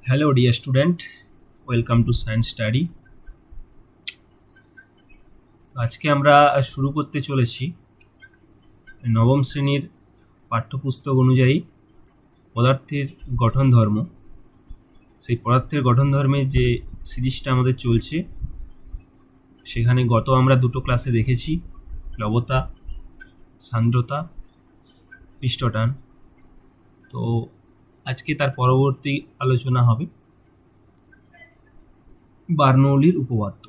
Hello dear student, welcome to science study. আজকে আমরা শুরু করতে চলেছি নবম শ্রেণীর পাঠ্যপুস্তক অনুযায়ী পদার্থের গঠন ধর্ম। সেই পদার্থের গঠন ধর্মের যে সিরিজটা আমাদের চলছে, সেখানে গত আমরা দুটো ক্লাসে দেখেছি লবতা, সান্দ্রতা, পৃষ্ঠটান। তো আজকে তার পরবর্তী আলোচনা হবে বার্নৌলির উপপাদ্য।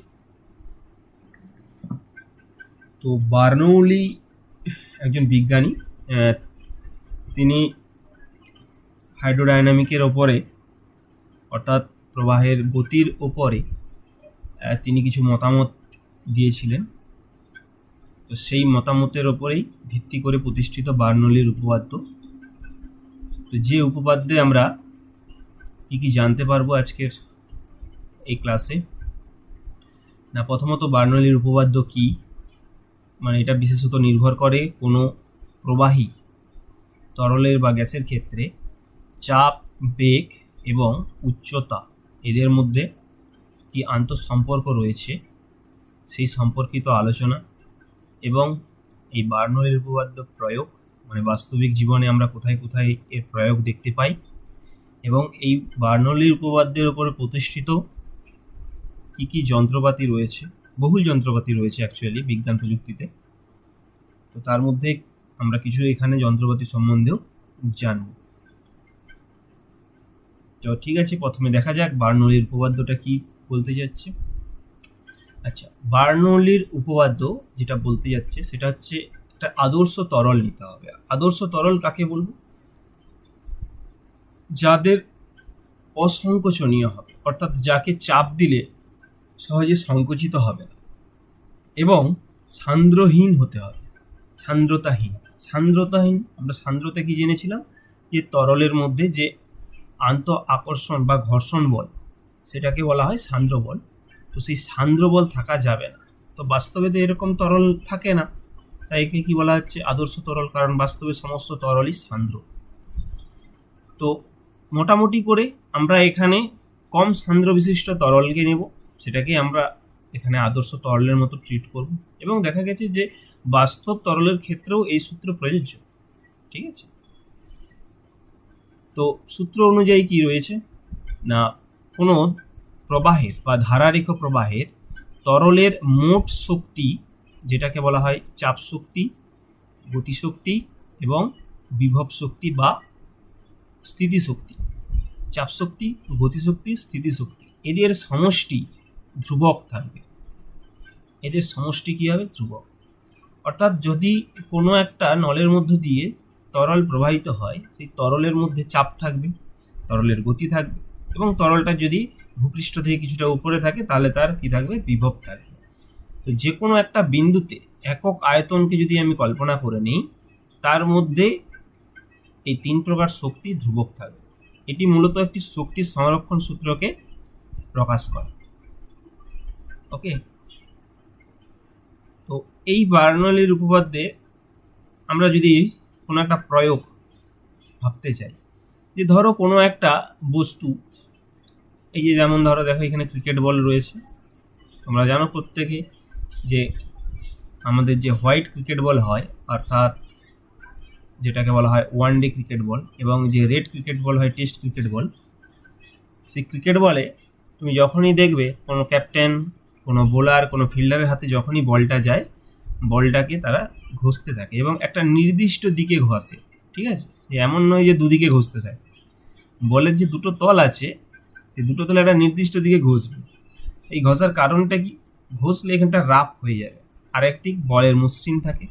তো বার্নৌলি একজন বিজ্ঞানী, তিনি হাইড্রোডাইনামিকের ওপরে অর্থাৎ প্রবাহের গতির ওপরে তিনি কিছু মতামত দিয়েছিলেন। তো সেই মতামতের ওপরেই ভিত্তি করে প্রতিষ্ঠিত বার্নৌলির উপপাদ্য। তো যে উপপাদ্যে আমরা কী কী জানতে পারবো আজকের এই ক্লাসে, না প্রথমত বার্নৌলির উপপাদ্য কী, মানে এটা বিশেষত নির্ভর করে কোনো প্রবাহী তরলের বা গ্যাসের ক্ষেত্রে চাপ, বেগ এবং উচ্চতা এদের মধ্যে কি আন্তঃসম্পর্ক রয়েছে সেই সম্পর্কিত আলোচনা, এবং এই বার্নৌলির উপপাদ্য প্রয়োগ, মানে বাস্তবিক জীবনে আমরা কোথায় কোথায় এর প্রয়োগ দেখতে পাই, এবং এই বার্নৌলির উপপাদ্যের উপরে প্রতিষ্ঠিত কী কী যন্ত্রপাতি রয়েছে, বহুল যন্ত্রপাতি রয়েছে অ্যাকচুয়ালি বিজ্ঞান প্রযুক্তিতে। তো তার মধ্যে আমরা কিছু এখানে যন্ত্রপাতি সম্বন্ধেও জানব। তো ঠিক আছে, প্রথমে দেখা যাক বার্নৌলির উপপাদ্যটা কি বলতে যাচ্ছে। আচ্ছা, বার্নৌলির উপপাদ্য যেটা বলতে যাচ্ছে সেটা হচ্ছে একটা আদর্শ তরল নিতে হবে। আদর্শ তরল কাকে বলবো? যাদের অসংকোচনীয় হবে, অর্থাৎ যাকে চাপ দিলে সহজে সংকুচিত হবে না, এবং সান্দ্রহীন হতে হবে। সান্দ্রতাহীন, আমরা সান্দ্রতা কি জেনেছিলাম, যে তরলের মধ্যে যে আন্ত আকর্ষণ বা ঘর্ষণ বল, সেটাকে বলা হয় সান্দ্র বল। তো সেই সান্দ্র বল থাকা যাবে না। তো বাস্তবে তো এরকম তরল থাকে না, তাই একে কি বলা হচ্ছে আদর্শ তরল, কারণ বাস্তবে সমস্ত তরলই সান্দ্র। তো মোটামুটি করে আমরা এখানে কম সান্দ্র বিশিষ্ট তরলকে নেব, সেটাকে আমরা এখানে আদর্শ তরলের মতো ট্রিট করব, এবং দেখা গেছে যে বাস্তব তরলের ক্ষেত্রেও এই সূত্র প্রযোজ্য। ঠিক আছে, তো সূত্র অনুযায়ী কি রয়েছে না, কোনো প্রবাহের বা ধারারেখ প্রবাহের তরলের মোট শক্তি, যেটাকে বলা হয় চাপ শক্তি, গতিশক্তি এবং বিভব শক্তি বা স্থিতিশক্তি। চাপ শক্তি, গতিশক্তি, স্থিতিশক্তি, এদের সমষ্টি ধ্রুবক থাকবে। এদের সমষ্টি কী হবে? ধ্রুবক। অর্থাৎ যদি কোনো একটা নলের মধ্য দিয়ে তরল প্রবাহিত হয়, সেই তরলের মধ্যে চাপ থাকবে, তরলের গতি থাকবে, এবং তরলটা যদি ভূপৃষ্ঠ থেকে কিছুটা উপরে থাকে তাহলে তার কি থাকবে? বিভব থাকবে। তো যে কোনো একটা বিন্দুতে একক আয়তনকে যদি আমি কল্পনা করে নিই, তার মধ্যে এই তিন প্রকার শক্তি ধ্রুবক থাকবে। এটি মূলত একটি শক্তির সংরক্ষণ সূত্রকে প্রকাশ করে। ওকে, তো এই বার্নৌলির উপপাদ্যে আমরা যদি কোনো একটা প্রয়োগ ভাবতে চাই, যে ধরো কোনো একটা বস্তু, এই যে যেমন ধরো দেখো এখানে ক্রিকেট বল রয়েছে, তোমরা জানো প্রত্যেকে যে আমাদের যে হোয়াইট ক্রিকেট বল হয়, অর্থাৎ যেটাকে বলা হয় ওয়ান ডে ক্রিকেট বল, এবং যে রেড ক্রিকেট বল হয় টেস্ট ক্রিকেট বল। সেই ক্রিকেট বলে তুমি যখনই দেখবে কোনো ক্যাপ্টেন, কোনো বোলার, কোনো ফিল্ডারের হাতে যখনই বলটা যায়, বলটাকে তারা ঘষতে থাকে এবং একটা নির্দিষ্ট দিকে ঘষে। ঠিক আছে, এমন নয় যে দুদিকে ঘষতে থাকে। বলের যে দুটো তল আছে, সেই দুটো তলে একটা নির্দিষ্ট দিকে ঘষবে। এই ঘষার কারণটা কি? ঘষলে এখানটা রাফ হয়ে যাবে, আর একদিক বলের মসৃণ থাকে,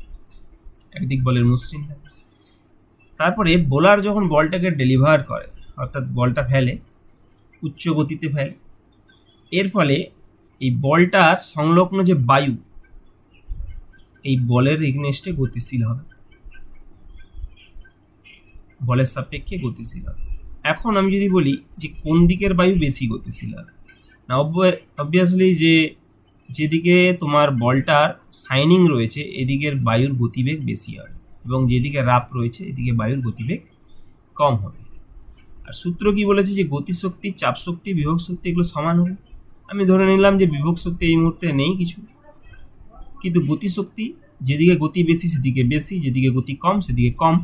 একদিক বলের মসৃণ থাকে। তারপরে বোলার যখন বলটাকে ডেলিভার করে, অর্থাৎ বলটা ফেলে, উচ্চ গতিতে ফেলে, এর ফলে এই বলটার সংলগ্ন যে বায়ু, এই বলের এগনেস্টে গতিশীল হবে, বলের সাপেক্ষে গতিশীল হবে। এখন আমি যদি বলি যে কোন দিকের বায়ু বেশি গতিশীল হবে, না অবভিয়াসলি যেদিকে তোমার বলটার শাইনিং রয়েছে এদিকের বায়ুর গতিবেগ বেশি হবে, এবং যেদিকে রাফ রয়েছে এদিকে বায়ুর গতিবেগ কম হবে। আর আর সূত্র কি বলেছে যে গতিশক্তি, চাপ শক্তি, বিভব শক্তি এগুলো সমান হবে। আমি ধরে নিলাম যে বিভব শক্তি এই মুহূর্তে নেই কিছু, কিন্তু গতিশক্তি যেদিকে গতি বেশি সেদিকে বেশি, যেদিকে গতি কম সেদিকে কম।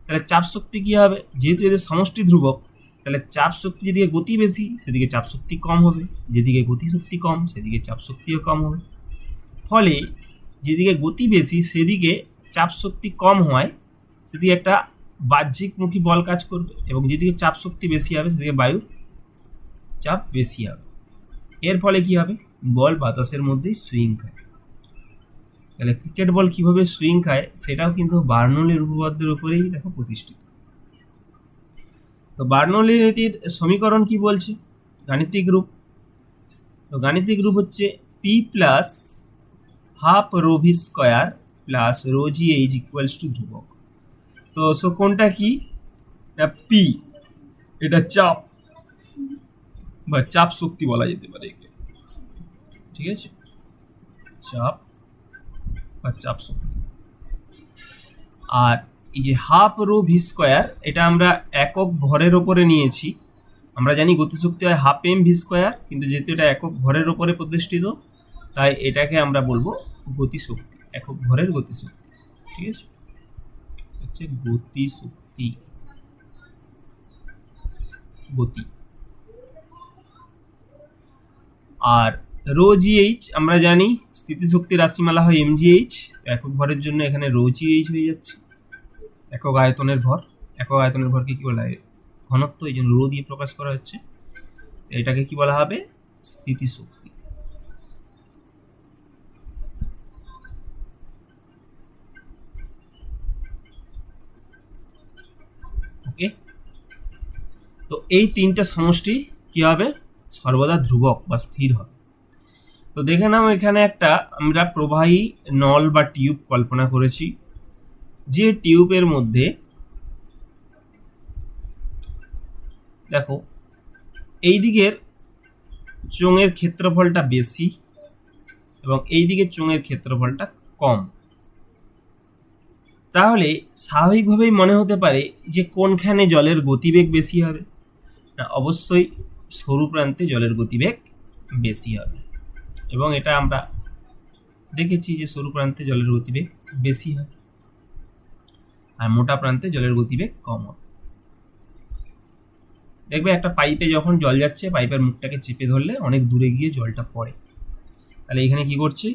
তাহলে চাপ শক্তি কি হবে, যেহেতু এদের সমষ্টি ধ্রুবক, তাহলে চাপ শক্তি যেদিকে গতি বেশি সেদিকে চাপ শক্তি কম হবে, যেদিকে গতি শক্তি কম সেদিকে চাপ শক্তিও কম হবে। ফলে যেদিকে গতি বেশি সেদিকে চাপ শক্তি কম হয়, সেদিকে একটা বাহ্যিকমুখী বল কাজ করবে, এবং যেদিকে চাপ শক্তি বেশি হবে সেদিকে বায়ুর চাপ বেশি হবে। এর ফলে কি হবে, বল বাতাসের মধ্যেই সুইং খায়। তাহলে ক্রিকেট বল কিভাবে সুইং খায় সেটাও কিন্তু বার্নৌলির উপপাদ্যের উপরেই দেখো প্রতিষ্ঠিত। তো বার্নৌলির নীতির সমীকরণ কি বলছে, গাণিতিক রূপ। তো গাণিতিক রূপ হচ্ছে P plus half rho V square plus rho G H equals to ধ্রুবক। সো কোনটা কি, পি এটা চাপ বা চাপ শক্তি বলা যেতে পারে একে, ঠিক আছে, চাপ বা চাপ শক্তি। আর এই যে হাফ রো ভি স্কোয়ার, এটা আমরা একক ভরের ওপরে নিয়েছি। আমরা জানি গতিশক্তি হয় হাফ এম ভি স্কোয়ার, কিন্তু যেহেতু এটা একক ভরের ওপরে প্রতিষ্ঠিত তাই এটাকে আমরা বলবো গতিশক্তি, একক ভরের গতিশক্তি, ঠিক আছে, হচ্ছে গতিশক্তি, গতি। আর রো জি এইচ আমরা জানি স্থিতিশক্তি রাশিমালা হয় এম জি এইচ, একক ভরের জন্য এখানে রো জি এইচ হয়ে যাচ্ছে, একক আয়তনের ভর। একক আয়তনের ভরকে কি বলা হয়, ঘনত্ব, এই জন্য রো দিয়ে প্রকাশ করা হচ্ছে। এটাকে কি বলা হবে, স্থিতিশক্তি। ওকে, তো এই তিনটা সমষ্টি কি হবে, সর্বদা ধ্রুবক বা স্থির হবে। তো দেখে নাও এখানে একটা আমরা প্রবাহী নল বা টিউব কল্পনা করেছি, যে টিউবের মধ্যে দেখো এই দিকের চোঙের ক্ষেত্রফলটা বেশি এবং এই দিকের চোঙের ক্ষেত্রফলটা কম। তাহলে স্বাভাবিকভাবেই মনে হতে পারে যে কোনখানে জলের গতিবেগ বেশি হবে, না অবশ্যই সরু প্রান্তে জলের গতিবেগ বেশি হবে, এবং এটা আমরা দেখেছি যে সরু প্রান্তে জলের গতিবেগ বেশি হয় আর মোটা প্রান্তে জলের গতিবেগ কম হবে। দেখবে একটা পাইপে যখন জল যাচ্ছে, পাইপের মুখটাকে চেপে ধরলে অনেক দূরে গিয়ে জলটা পড়ে। তাহলে এখানে কি করছে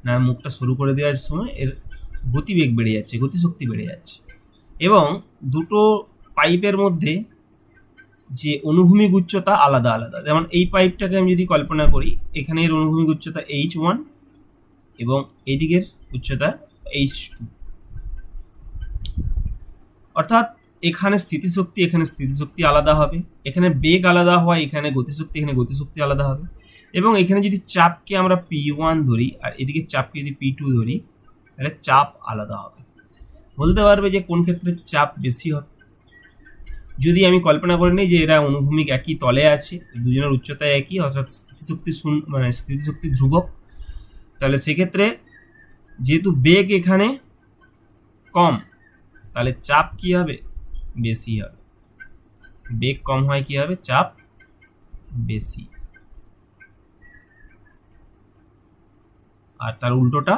না, মুখটা সরু করে দেওয়ার সময় এর গতিবেগ বেড়ে যাচ্ছে, গতিশক্তি বেড়ে যাচ্ছে, এবং দুটো পাইপের মধ্যে যে অনুভূমিক উচ্চতা আলাদা আলাদা। যেমন এই পাইপটাকে আমি যদি কল্পনা করি, এখানে এর অনুভূমিক উচ্চতা H1 এবং এইদিকের উচ্চতা H2, অর্থাৎ এখানে স্থিতিশক্তি আলাদা হবে, এখানে বেগ আলাদা হয়, এখানে গতিশক্তি আলাদা হবে, এবং এখানে যদি চাপকে আমরা P1 ধরি আর এদিকে চাপকে যদি P2 ধরি, তাহলে চাপ আলাদা হবে। বলতে পারবে যে কোন ক্ষেত্রে চাপ বেশি হবে। যদি আমি কল্পনা করে নিই যে এরা অনুভূমিক একই তলে আছে, দুজনের উচ্চতা একই, অর্থাৎ স্থিতিশক্তি ধ্রুবক, তাহলে সেক্ষেত্রে যেহেতু বেগ এখানে কম, তাহলে চাপ কি হবে, বেশি হবে। বেগ কম হয় কি হবে, চাপ বেশি। আর তার উল্টোটা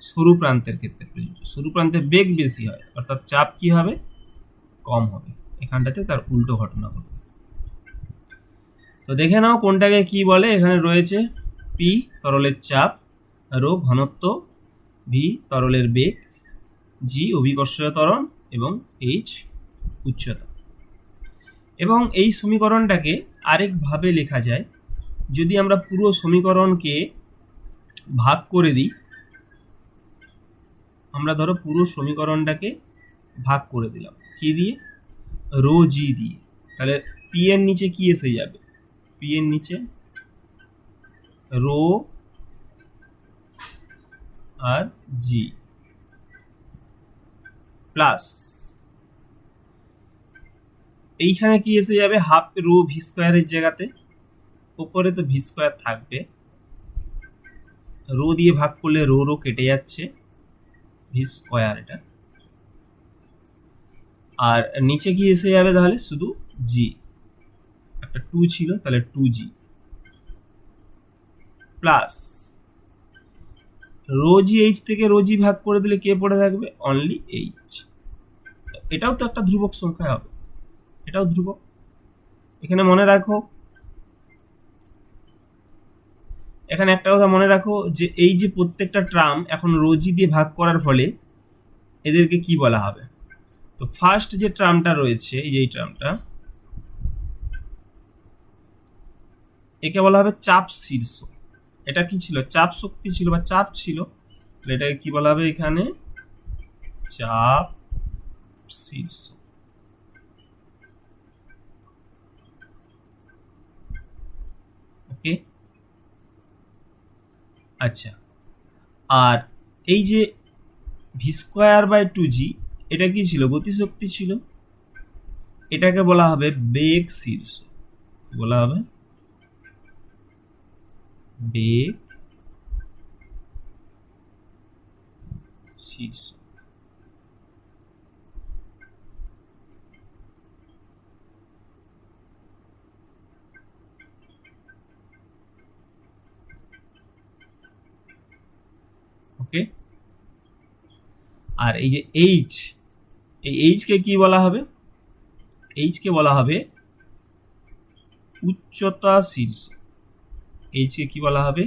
সরু প্রান্তের ক্ষেত্রে প্রযোজ্য, সরু প্রান্তে বেগ বেশি হয় অর্থাৎ চাপ কি হবে, কম হবে। এখানটাতে তার উল্টো ঘটনা ঘটবে। তো দেখে নাও কোনটাকে কি বলে। এখানে রয়েছে পি তরলের চাপ, রো ঘনত্ব, ভি তরলের বেগ, জি অভিকর্ষীয় ত্বরণ এবং এইচ উচ্চতা। এবং এই সমীকরণটাকে আরেকভাবে লেখা যায়, যদি আমরা পুরো সমীকরণকে ভাগ করে দিই, আমরা ধরো পুরো সমীকরণটাকে ভাগ করে দিলাম কি দিয়ে, রো জি দিয়ে, তাহলে পি এর নিচে কি এসে যাবে, পি এর নিচে রো আর জি প্লাস এইখানে কি এসে যাবে, হাফ রো ভি স্কোয়ারের জায়গাতে, উপরে তো ভি স্কোয়ার থাকবে, রো দিয়ে ভাগ করলে রো কেটে যাচ্ছে, ভি স্কোয়ার এটা, আর নিচে কি এসে যাবে তাহলে শুধু জি, একটা 2 ছিল তাহলে 2g plus rho G H থেকে রো জি ভাগ করে দিলে কে পড়ে থাকবে, অনলি এইচ। এটাও তো একটা ধ্রুবক সংখ্যা হবে, এটাও ধ্রুবক। এখানে মনে রাখো, এখানে একটা কথা মনে রাখো যে এই যে প্রত্যেকটা টার্ম এখন রো জি দিয়ে ভাগ করার ফলে এদেরকে কি বলা হবে। তো ফার্স্ট যে টার্মটা রয়েছে, এই যে এই টার্মটা, একে বলা হবে চাপ শীর্ষ। এটা কি ছিল, চাপ শক্তি ছিল বা চাপ ছিল, এটাকে কি বলা হবে এখানে, চাপ শীর্ষ। ওকে, আচ্ছা। আর এই যে ভি স্কোয়ার বাই 2g, এটা কি ছিল, গতিশক্তি ছিল, এটাকে বলা হবে বেগ শীর্ষ। বলা হবে বেগ শীর্ষ। ওকে, আর এই যে এইচ, এই এইচ কে কি বলা হবে, এইচ কে বলা হবে উচ্চতা শীর্ষ। এইচ কে কি বলা হবে,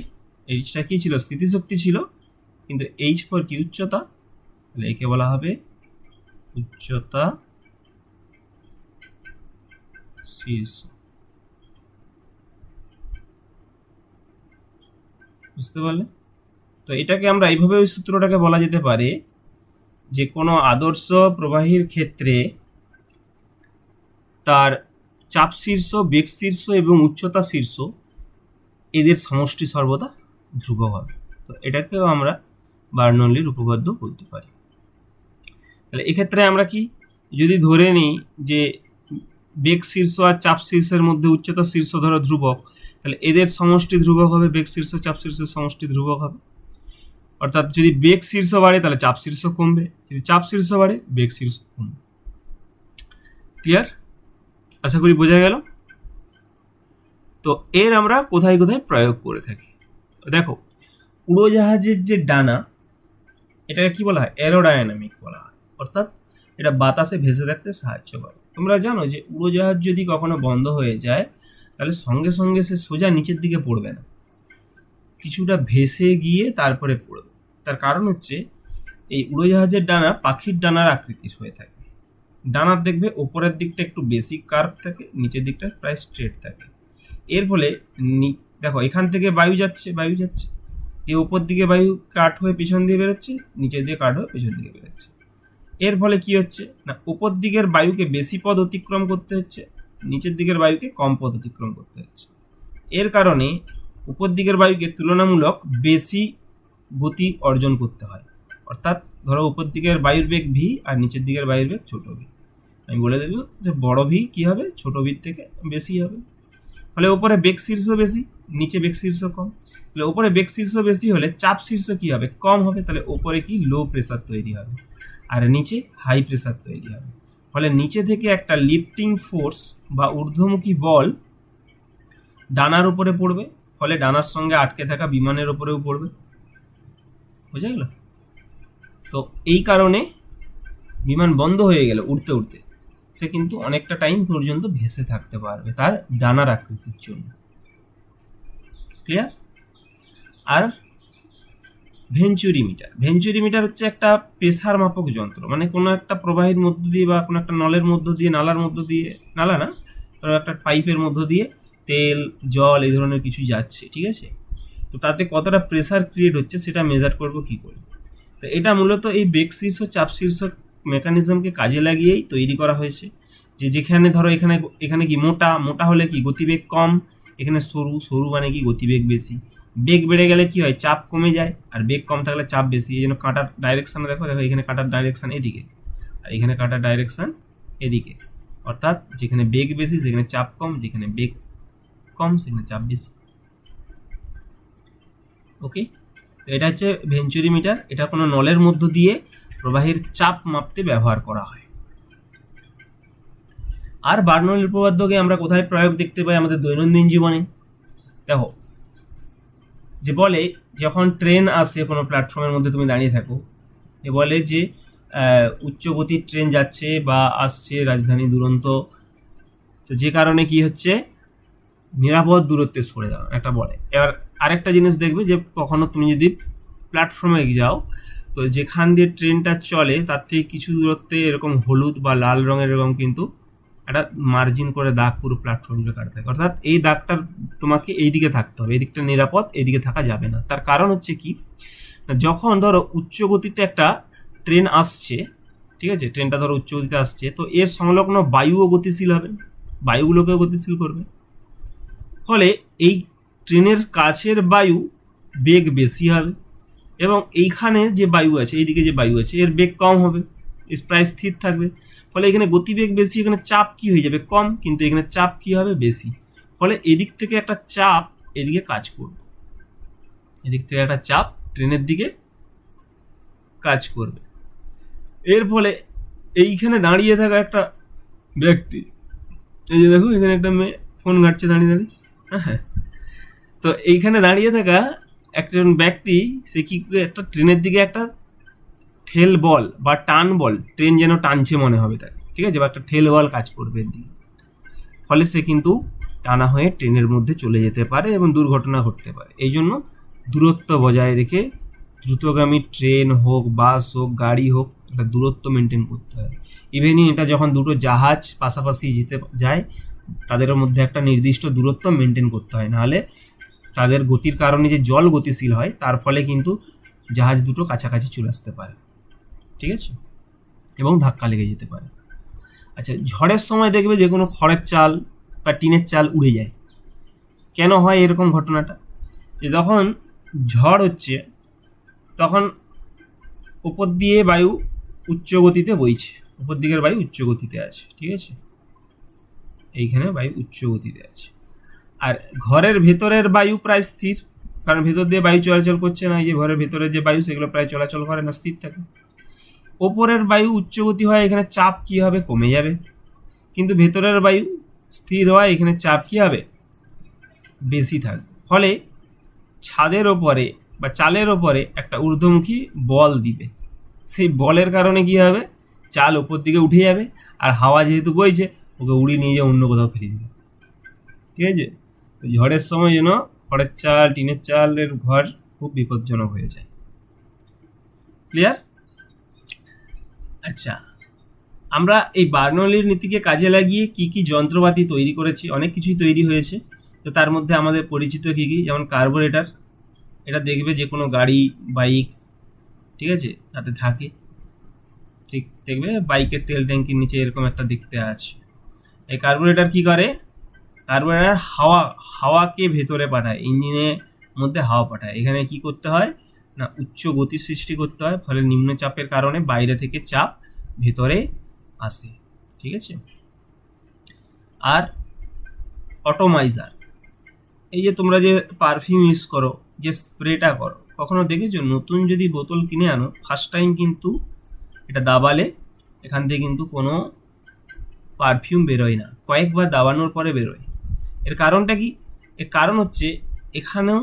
এইচটা কি ছিল, স্থিতিশক্তি ছিল, কিন্তু এইচ ফর কি, উচ্চতা, তাহলে একে বলা হবে উচ্চতা শীর্ষ। বুঝতে পারলে? তো এটাকে আমরা এইভাবে ওই সূত্রটাকে বলা যেতে পারে যে কোনো আদর্শ প্রবাহীর ক্ষেত্রে তার চাপ শীর্ষ, বেগ শীর্ষ এবং উচ্চতা শীর্ষ এদের সমষ্টি সর্বদা ধ্রুবক হবে। তো এটাকেও আমরা বার্নৌলির উপপাদ্য বলতে পারি। তাহলে এক্ষেত্রে আমরা কি যদি ধরে নিই যে বেগ শীর্ষ আর চাপ শীর্ষের মধ্যে উচ্চতা শীর্ষ ধরো ধ্রুবক, তাহলে এদের সমষ্টি ধ্রুবক হবে, বেগ শীর্ষ চাপ শীর্ষের সমষ্টি ধ্রুবক হবে। অর্থাৎ যদি বেগ শীর্ষ বাড়ে তাহলে চাপ শীর্ষ কমবে, যদি চাপ শীর্ষ বাড়ে বেগ শীর্ষ কমবে। ক্লিয়ার? আশা করি বোঝা গেল। তো এর আমরা কোথায় কোথায় প্রয়োগ করে থাকি দেখো, উড়োজাহাজের যে ডানা, এটাকে কি বলা হয়, অ্যারোডায়নামিক বলা হয়, অর্থাৎ এটা বাতাসে ভেসে থাকতে সাহায্য করে। তোমরা জানো যে উড়োজাহাজ যদি কখনো বন্ধ হয়ে যায় তাহলে সঙ্গে সঙ্গে সে সোজা নিচের দিকে পড়বে না, কিছুটা ভেসে গিয়ে তারপরে পড়বে। তার কারণ হচ্ছে এই উড়োজাহাজের ডানা পাখির ডানার আকৃতির হয়ে থাকে। ডানার দেখবে ওপরের দিকটা একটু বেশি কার্ভ থাকে, নিচের দিকটা প্রায় স্ট্রেট থাকে। এর ফলে দেখো এখান থেকে বায়ু যাচ্ছে, বায়ু যাচ্ছে, এই ওপর দিকে বায়ু কাট হয়ে পেছন দিয়ে বেরোচ্ছে, নিচের দিকে কাট হয়ে পেছন দিকে বেরোচ্ছে। এর ফলে কি হচ্ছে না, ওপর দিকের বায়ুকে বেশি পথ অতিক্রম করতে হচ্ছে, নিচের দিকের বায়ুকে কম পথ অতিক্রম করতে হচ্ছে। এর কারণে উপর দিকের বায়ুকে তুলনামূলক বেশি গতি অর্জন করতে হয়। অর্থাৎ ধরো উপর দিকের বায়ুর বেগ ভি আর নিচের দিকের বায়ুর বেগ ছোট ভি। আমি বলে দেবো যে বড় ভি কি হবে, ছোট ভির থেকে বেশি হবে। ফলে ওপরে বেগ শীর্ষ বেশি, নিচে বেগ শীর্ষ কম। তাহলে ওপরে বেগ শীর্ষ বেশি হলে চাপ শীর্ষ কি হবে, কম হবে। তাহলে ওপরে কি লো প্রেসার তৈরি হবে আর নিচে হাই প্রেসার তৈরি হবে। ফলে নিচে থেকে একটা লিফটিং ফোর্স বা ঊর্ধ্বমুখী বল ডানার উপরে পড়বে, ফলে ডানার সঙ্গে আটকে থাকা বিমানের উপরেও পড়বে। বোঝা গেল? তো এই কারণে বিমান বন্ধ হয়ে গেল উড়তে উড়তে সে কিন্তু অনেকটা টাইম পর্যন্ত ভেসে থাকতে পারবে তার ডানার আকৃতির জন্য। ক্লিয়ার? আর ভেঞ্চুরিমিটার, ভেঞ্চুরিমিটার হচ্ছে একটা প্রেসার মাপক যন্ত্র, মানে কোনো একটা প্রবাহের মধ্য দিয়ে বা কোনো একটা নলের মধ্য দিয়ে, নালার মধ্য দিয়ে, নালা না, একটা পাইপের মধ্য দিয়ে তেল জল এই ধরনের কিছু যাচ্ছে, ঠিক আছে? তো তাতে কতটা প্রেসার ক্রিয়েট হচ্ছে সেটা মেজার করবো কি করে। তো এটা মূলত এই বেগ শীর্ষ চাপ শীর্ষ মেকানিজমকে কাজে লাগিয়েই তৈরি করা হয়েছে। যে যেখানে ধরো এখানে এখানে কি মোটা, মোটা হলে কি গতিবেগ কম, এখানে সরু, সরু মানে কি গতিবেগ বেশি। বেগ বেড়ে গেলে কি হয়, চাপ কমে যায়, আর বেগ কম থাকলে চাপ বেশি। এই জন্য কাঁটার ডাইরেকশন দেখো, দেখো এখানে কাঁটার ডাইরেকশন এদিকে আর এখানে কাঁটার ডাইরেকশন এদিকে। অর্থাৎ যেখানে বেগ বেশি সেখানে চাপ কম, যেখানে বেগ কম সেখানে চাপ বেশি। ওকে, তো এটা হচ্ছে ভেঞ্চুরিমিটার। এটা কোনো নলের মধ্য দিয়ে প্রবাহের চাপ মাপতে ব্যবহার করা হয়। আর বার্নৌলির উপপাদ্যকে আমরা কোথায় প্রয়োগ দেখতে পাই আমাদের দৈনন্দিন জীবনে? দেখো, যে বলে যখন ট্রেন আসে কোনো প্ল্যাটফর্মের মধ্যে তুমি দাঁড়িয়ে থাকো, এ বলে যে উচ্চ গতির ট্রেন যাচ্ছে বা আসছে রাজধানী দুরন্ত, তো যে কারণে কি হচ্ছে, নিরাপদ দূরত্বে সরে যাও একটা বলে। এবার আরেকটা জিনিস দেখবে যে কখনো তুমি যদি প্ল্যাটফর্মে যাও, তো যেখান দিয়ে ট্রেনটা চলে তার থেকে কিছু দূরত্বে এরকম হলুদ বা লাল রঙের এরকম কিন্তু একটা মার্জিন করে দাগ পুরো প্ল্যাটফর্ম জুড়ে কাটতে থাকে, অর্থাৎ এই দাগটার তোমাকে এই দিকে থাকতে হবে, এই দিকটা নিরাপদ, এই দিকে থাকা যাবে না। তার কারণ হচ্ছে কি, যখন ধরো উচ্চ গতিতে একটা ট্রেন আসছে, ঠিক আছে, ট্রেনটা ধরো উচ্চ গতিতে আসছে, তো এর সংলগ্ন বায়ুও গতিশীল হবে, বায়ুগুলোকেও গতিশীল করবে, ফলে এই ট্রেনের কাছের বায়ু বেগ বেশি হবে এবং এইখানে যে বায়ু আছে, এইদিকে যে বায়ু আছে এর বেগ কম হবে, প্রায় স্থির থাকবে। ফলে এখানে গতিবেগ বেশি, এখানে চাপ কি হয়ে যাবে, কম, কিন্তু এখানে চাপ কি হবে, বেশি। ফলে এদিক থেকে একটা চাপ এদিকে কাজ করবে, এদিক থেকে একটা চাপ ট্রেনের দিকে কাজ করবে। এর ফলে এইখানে দাঁড়িয়ে থাকা একটা ব্যক্তি, এই যে দেখো এখানে একটা মেয়ে ফোন ঘাটছে দাঁড়িয়ে দাঁড়িয়ে, হ্যাঁ, তো এইখানে দাঁড়িয়ে থাকা একজন ব্যক্তি সে কি একটা ট্রেনের দিকে একটা ঠেল বল বা টান বল, ট্রেন যেন টানছে মনে হবে তাকে, ঠিক আছে, বা একটা ঠেল বল কাজ করবে এর দিকে, ফলে সে কিন্তু টানা হয়ে ট্রেনের মধ্যে চলে যেতে পারে এবং দুর্ঘটনা ঘটতে পারে। এই জন্য দূরত্ব বজায় রেখে দ্রুতগামী ট্রেন হোক, বাস হোক, গাড়ি হোক, একটা দূরত্ব মেনটেন করতে হয়। ইভেনই এটা যখন দুটো জাহাজ পাশাপাশি যেতে যায় তাদের মধ্যে একটা নির্দিষ্ট দূরত্ব মেনটেন করতে হয়, নাহলে তাদের গতির কারণে যে জল গতিশীল হয় তার ফলে কিন্তু জাহাজ দুটো কাছাকাছি চলে আসতে পারে, ঠিক আছে, এবং ধাক্কা লেগে যেতে পারে। আচ্ছা, ঝড়ের সময় দেখবে যে কোনো খড়ের চাল বা টিনের চাল উড়ে যায়। কেন হয় এরকম ঘটনাটা? যে যখন ঝড় হচ্ছে তখন উপর দিয়ে বায়ু উচ্চ গতিতে বইছে, উপর দিকের বায়ু উচ্চ গতিতে আছে, ঠিক আছে, এইখানে বায়ু উচ্চ গতিতে আছে, আর ঘরের ভেতরের বায়ু প্রায় স্থির, কারণ ভেতর দিয়ে বায়ু চলাচল করছে না, এই যে ঘরের ভেতরের যে বায়ু সেগুলো প্রায় চলাচল করে না, স্থির থাকে। ওপরের বায়ু উচ্চগতি হয়, এখানে চাপ কি হবে, কমে যাবে, কিন্তু ভেতরের বায়ু স্থির হয়, এখানে চাপ কি হবে, বেশি থাকবে। ফলে ছাদের ওপরে বা চালের ওপরে একটা ঊর্ধ্বমুখী বল দিবে, সেই বলের কারণে কি হবে, চাল উপর দিকে উঠে যাবে, আর হাওয়া যেহেতু বইছে ওকে উড়িয়ে নিয়ে অন্য কোথাও ফেলে দিবে, ঠিক আছে। তো ঝড়ের সময় যেন খড়ের চাল, টিনের চালের ঘর খুব বিপজ্জনক হয়ে যায়। ক্লিয়ার? আচ্ছা, আমরা এই বার্নৌলির নীতিকে কাজে লাগিয়ে কি কি যন্ত্রপাতি তৈরি করেছি, অনেক কিছুই তৈরি হয়েছে। তো তার মধ্যে আমাদের পরিচিত কি কি, যেমন কার্বোরেটর, এটা দেখবে যে কোনো গাড়ি, বাইক, ঠিক আছে, তাতে থাকে, ঠিক দেখবে বাইকের তেল ট্যাঙ্কির নিচে এরকম একটা দেখতে আছে। এই কার্বোরেটর কি করে, কার্বোরেটর হাওয়াকে ভেতরে পাঠায়, ইঞ্জিনের মধ্যে হাওয়া পাঠায়। এখানে কি করতে হয় না, উচ্চ গতি সৃষ্টি করতে হয়, ফলে নিম্নচাপের কারণে বাইরে থেকে চাপ ভেতরে আসে, ঠিক আছে। আর অটোমাইজার, এই যে তোমরা যে পারফিউম ইউজ করো, যে স্প্রেটা করো, কখনো দেখেছো নতুন যদি বোতল কিনে আনো, ফার্স্ট টাইম কিন্তু এটা দাবালে এখান থেকে কিন্তু কোনো পারফিউম বেরোয় না, কয়েকবার দাবানোর পরে বেরোয়। এর কারণটা কি? এর কারণ হচ্ছে এখানেও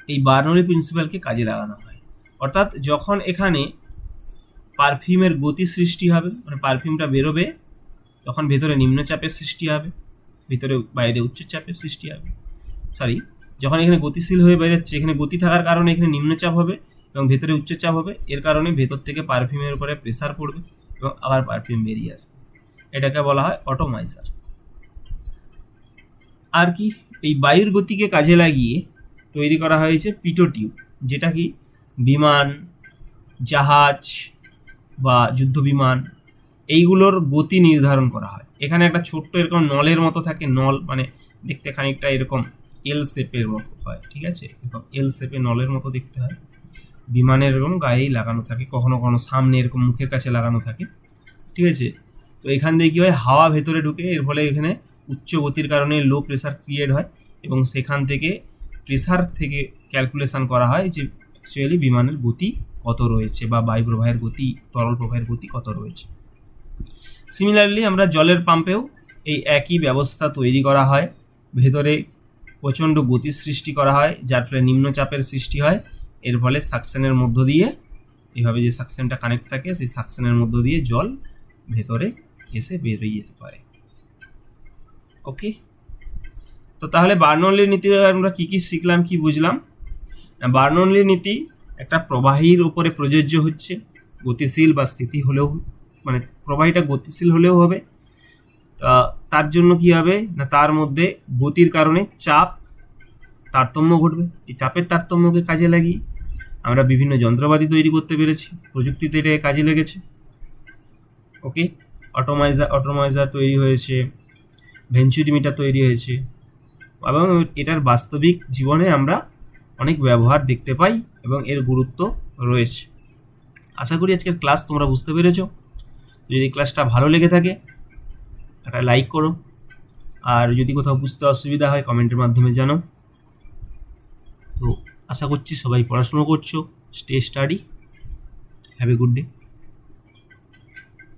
এই বার্নৌলি প্রিন্সিপালকে কাজে লাগানো হয়, অর্থাৎ যখন এখানে পারফিউমের গতি সৃষ্টি হবে, মানে পারফিউমটা বেরোবে, তখন ভেতরে নিম্নচাপের সৃষ্টি হবে, ভিতরে বাইরে উচ্চচাপের সৃষ্টি হবে। যখন এখানে গতিশীল হয়ে বেরোচ্ছে, এখানে গতি থাকার কারণে এখানে নিম্নচাপ হবে এবং ভেতরে উচ্চচাপ হবে, এর কারণে ভেতর থেকে পারফিউমের উপরে প্রেসার পড়বে এবং আবার পারফিউম বেরিয়ে আসবে। এটাকে বলা হয় অটোমাইজার। আর কি, এই বায়ুর গতিকে কাজে লাগিয়ে তৈরি করা হয়েছে পিটো টিউব, যেটা কি বিমান, জাহাজ বা যুদ্ধ বিমান এইগুলোর গতি নির্ধারণ করা হয়। এখানে একটা ছোট্ট এরকম নলের মতো থাকে, নল মানে দেখতে খানিকটা এরকম এল শেপের মতো হয়, ঠিক আছে, এরকম এল শেপে নলের মতো দেখতে হয়, বিমানের এরকম গায়েই লাগানো থাকে, কখনো কখনো সামনে এরকম মুখের কাছে লাগানো থাকে, ঠিক আছে। তো এখান থেকে কী হয়, হাওয়া ভেতরে ঢুকে, এর ফলে এখানে উচ্চ গতির কারণে লো প্রেসার ক্রিয়েট হয় এবং সেখান থেকে প্রেসার থেকে ক্যালকুলেশন করা হয় যে অ্যাকচুয়ালি বিমানের গতি কত রয়েছে বা বায়ু প্রবাহের গতি, তরল প্রবাহের গতি কত রয়েছে। সিমিলারলি আমরা জলের পাম্পেও এই একই ব্যবস্থা তৈরি করা হয়, ভেতরে প্রচণ্ড গতির সৃষ্টি করা হয়, যার ফলে নিম্নচাপের সৃষ্টি হয়। এর ফলে সাকশনের মধ্য দিয়ে, এইভাবে যে সাকশনটা কানেক্ট থাকে, সেই সাকশনের মধ্য দিয়ে জল ভেতরে এসে বেরিয়ে যেতে পারে। ওকে, তো তাহলে বার্নৌলির নীতি আমরা কি কি শিখলাম, কি বুঝলাম? বার্নৌলির নীতি একটা প্রবাহীর উপরে প্রযোজ্য হচ্ছে, গতিশীল বা স্থিতি হলেও, মানে প্রবাহীটা গতিশীল হলেও হবে। তার জন্য কি হবে না, তার মধ্যে গতির কারণে চাপ তারতম্য ঘটবে। এই চাপের তারতম্যকে কাজে লাগিয়ে আমরা বিভিন্ন যন্ত্রপাতি তৈরি করতে পেরেছি, প্রযুক্তিতে এটা কাজে লেগেছে। ওকে, অটোমাইজার তৈরি হয়েছে, ভেঞ্চুরিমিটার তৈরি হয়েছে, এবং এটার বাস্তবিক জীবনে আমরা অনেক ব্যবহার দেখতে পাই এবং এর গুরুত্ব রয়েছে। আশা করি আজকের ক্লাস তোমরা বুঝতে পেরেছো। যদি ক্লাসটা ভালো লেগে থাকে একটা লাইক করো, আর যদি কোথাও বুঝতে অসুবিধা হয় কমেন্টের মাধ্যমে জানাও। তো আশা করছি সবাই পড়াশুনো করছো। Stay study, have a good day.